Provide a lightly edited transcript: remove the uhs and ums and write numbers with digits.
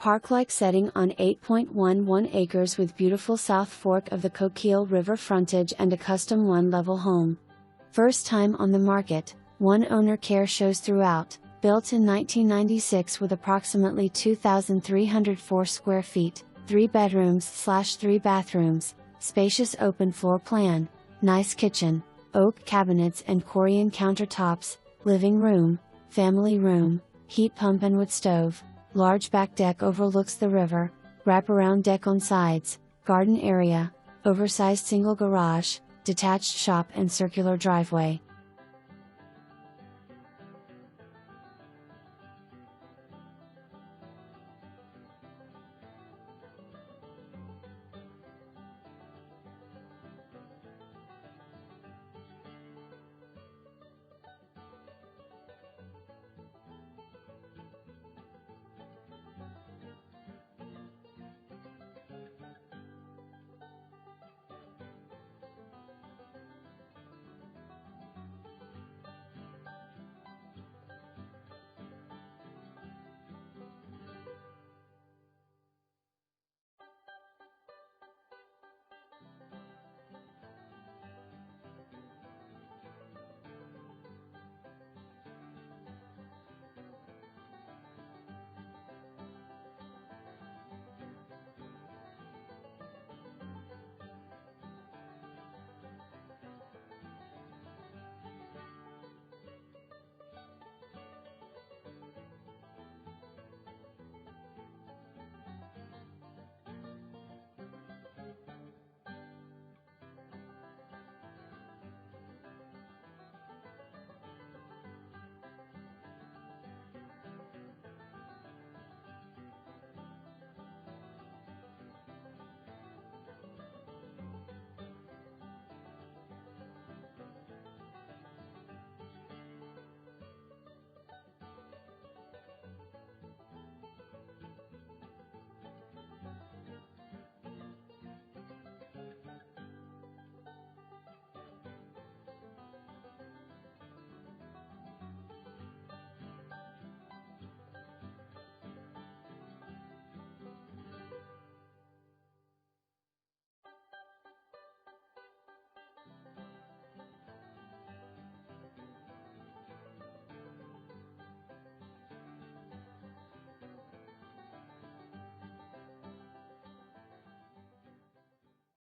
Park-like setting on 8.11 acres with beautiful South Fork of the Coquille River frontage and a custom one-level home. First time on the market, one owner care shows throughout, built in 1996 with approximately 2,304 square feet, 3 bedrooms/3 bathrooms, spacious open floor plan, nice kitchen, oak cabinets and Corian countertops, living room, family room, heat pump and wood stove, large back deck overlooks the river, wraparound deck on sides, garden area, oversized single garage, detached shop and circular driveway.